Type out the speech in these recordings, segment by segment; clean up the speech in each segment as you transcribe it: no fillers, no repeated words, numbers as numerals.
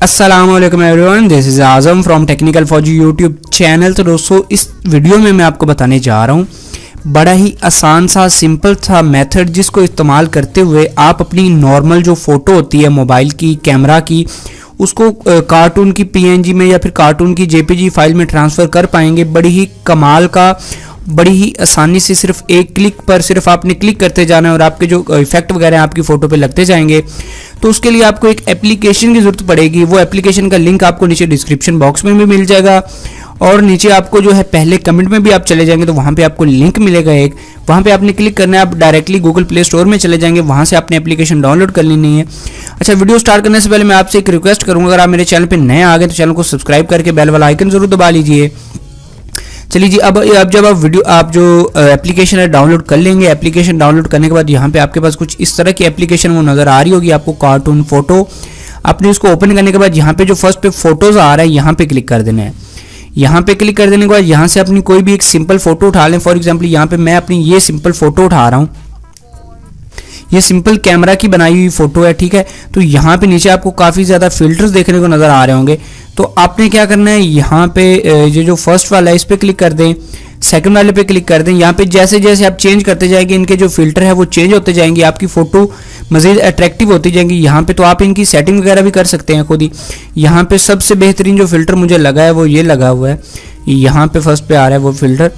अस्सलामुअलैकुम everyone, this is Azam from technical फौजी YouTube channel. तो दोस्तों, इस वीडियो में मैं आपको बताने जा रहा हूँ बड़ा ही आसान सा सिंपल सा मेथड, जिसको इस्तेमाल करते हुए आप अपनी नॉर्मल जो फ़ोटो होती है मोबाइल की, कैमरा की, उसको कार्टून की पीएनजी में या फिर कार्टून की जेपीजी फाइल में ट्रांसफ़र कर पाएंगे। बड़ी ही कमाल का, बड़ी ही आसानी से, सिर्फ एक क्लिक पर सिर्फ आपने क्लिक करते जाना है और आपके जो इफेक्ट वगैरह हैं आपकी फ़ोटो पे लगते जाएंगे। तो उसके लिए आपको एक एप्लीकेशन की ज़रूरत पड़ेगी। वो एप्लीकेशन का लिंक आपको नीचे डिस्क्रिप्शन बॉक्स में भी मिल जाएगा और नीचे आपको जो है पहले कमेंट में भी आप चले जाएंगे तो वहाँ पे आपको लिंक मिलेगा एक, वहाँ पे आपने क्लिक करना है। आप डायरेक्टली गूगल प्ले स्टोर में चले जाएंगे, वहाँ से आपने एप्लीकेशन डाउनलोड कर लेनी है। अच्छा, वीडियो स्टार्ट करने से पहले मैं आपसे एक रिक्वेस्ट करूँगा, अगर आप मेरे चैनल पर नए आ गए तो चैनल को सब्सक्राइब करके बेल वाला आइकन ज़रूर दबा लीजिए। चलिए जी, अब जब आप जो एप्लीकेशन है डाउनलोड कर लेंगे, एप्लीकेशन डाउनलोड करने के बाद यहाँ पे आपके पास कुछ इस तरह की एप्लीकेशन वो नज़र आ रही होगी आपको, कार्टून फोटो। आपने उसको ओपन करने के बाद यहाँ पे जो फर्स्ट पे फोटोज़ आ रहा है यहाँ पे क्लिक कर देना है। यहाँ पे क्लिक कर देने के बाद यहाँ से अपनी कोई भी एक सिंपल फोटो उठा लें। फॉर एग्जाम्पल यहाँ पे मैं अपनी ये सिंपल फोटो उठा रहा हूँ, ये सिंपल कैमरा की बनाई हुई फोटो है, ठीक है। तो यहाँ पे नीचे आपको काफ़ी ज़्यादा फिल्टर्स देखने को नज़र आ रहे होंगे। तो आपने क्या करना है, यहाँ पे ये जो फर्स्ट वाला है इस पर क्लिक कर दें, सेकंड वाले पे क्लिक कर दें। यहाँ पे जैसे जैसे आप चेंज करते जाएंगे इनके जो फिल्टर है वो चेंज होते जाएंगे, आपकी फ़ोटो मज़ीद अट्रैक्टिव होती जाएंगी। यहाँ पे तो आप इनकी सेटिंग वगैरह भी कर सकते हैं खुद ही। यहाँ पे सबसे बेहतरीन जो फ़िल्टर मुझे लगा है वो ये लगा हुआ है, यहाँ पे फर्स्ट पे आ रहा है वो फ़िल्टर।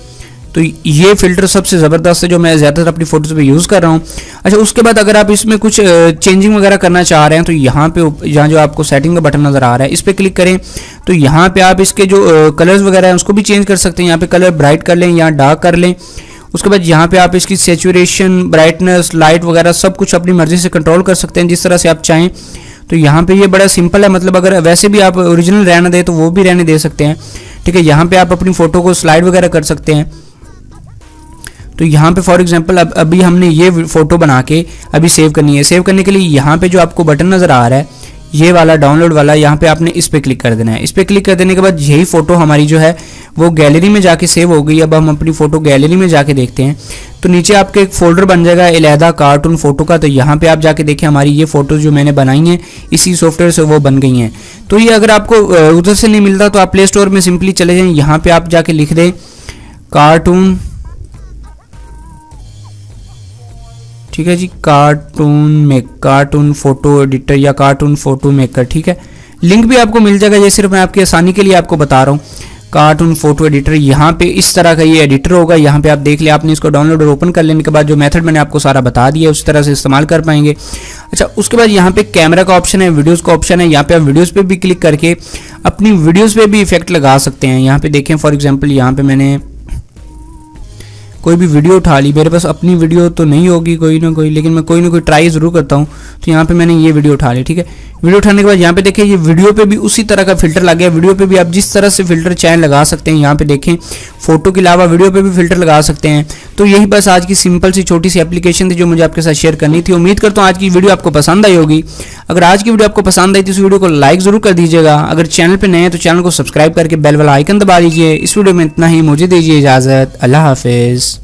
तो ये फ़िल्टर सबसे ज़बरदस्त है जो मैं ज़्यादातर अपनी फ़ोटोज़ पे यूज़ कर रहा हूँ। अच्छा, उसके बाद अगर आप इसमें कुछ चेंजिंग वगैरह करना चाह रहे हैं तो यहाँ पे यहाँ जो आपको सेटिंग का बटन नज़र आ रहा है इस पर क्लिक करें। तो यहाँ पे आप इसके जो कलर्स वगैरह हैं उसको भी चेंज कर सकते हैं। यहाँ पे कलर ब्राइट कर लें या डार्क कर लें। उसके बाद यहाँ पे आप इसकी सैचुरेशन, ब्राइटनेस, लाइट वगैरह सब कुछ अपनी मर्ज़ी से कंट्रोल कर सकते हैं जिस तरह से आप चाहें। तो यहाँ पे ये बड़ा सिंपल है, मतलब अगर वैसे भी आप ओरिजिनल रहने दें तो वो भी रहने दे सकते हैं, ठीक है। यहाँ पे आप अपनी फ़ोटो को स्लाइड वगैरह कर सकते हैं। तो यहाँ पे फॉर एग्जांपल अभी हमने ये फ़ोटो बना के अभी सेव करनी है। सेव करने के लिए यहाँ पे जो आपको बटन नज़र आ रहा है ये वाला डाउनलोड वाला, यहाँ पे आपने इस पर क्लिक कर देना है। इस पर क्लिक कर देने के बाद यही फ़ोटो हमारी जो है वो गैलरी में जाके सेव हो गई। अब हम अपनी फ़ोटो गैलरी में जाके देखते हैं तो नीचे आपके एक फ़ोल्डर बन जाएगा अलहदा कार्टून फ़ोटो का। तो यहाँ पे आप जाके देखें हमारी ये फ़ोटोज़ जो मैंने बनाई हैं इसी सॉफ्टवेयर से वो बन गई हैं। तो ये अगर आपको उधर से नहीं मिलता तो आप प्ले स्टोर में सिंपली चले जाएँ, यहाँ पर आप जाके लिख दें कार्टून, ठीक है जी, कार्टून फोटो एडिटर या कार्टून फोटो मेकर, ठीक है। लिंक भी आपको मिल जाएगा, ये सिर्फ मैं आपकी आसानी के लिए आपको बता रहा हूँ। कार्टून फोटो एडिटर, यहाँ पे इस तरह का ये एडिटर होगा। यहाँ पे आप देख लिया, आपने इसको डाउनलोड और ओपन कर लेने के बाद जो मेथड मैंने आपको सारा बता दिया उस तरह से इस्तेमाल कर पाएंगे। अच्छा, उसके बाद यहाँ पे कैमरा का ऑप्शन है, वीडियोस का ऑप्शन है। यहाँ पे आप वीडियोस पे भी क्लिक करके अपनी वीडियोस पे भी इफेक्ट लगा सकते हैं। यहाँ पे देखें, फॉर एग्जाम्पल यहाँ पे मैंने कोई भी वीडियो उठा ली, मेरे पास अपनी वीडियो तो नहीं होगी कोई ना कोई, लेकिन मैं कोई ना कोई ट्राई ज़रूर करता हूँ। तो यहाँ पे मैंने ये वीडियो उठा ली, ठीक है। वीडियो उठाने के बाद यहाँ पे देखें ये वीडियो पे भी उसी तरह का फिल्टर लग गया। वीडियो पे भी आप जिस तरह से फिल्टर चाहें लगा सकते हैं। यहाँ पे देखें फोटो के अलावा वीडियो पे भी फिल्टर लगा सकते हैं। तो यही बस आज की सिंपल सी छोटी सी एप्लीकेशन थी जो मुझे आपके साथ शेयर करनी थी। उम्मीद करता हूँ आज की वीडियो आपको पसंद आई होगी। अगर आज की वीडियो आपको पसंद आई तो इस वीडियो को लाइक ज़रूर कर दीजिएगा। अगर चैनल पर नए हैं तो चैनल को सब्सक्राइब करके बेल वाला आइकन दबा लीजिए। इस वीडियो में इतना ही, मुझे दीजिए इजाज़त। अल्लाह हाफिज़।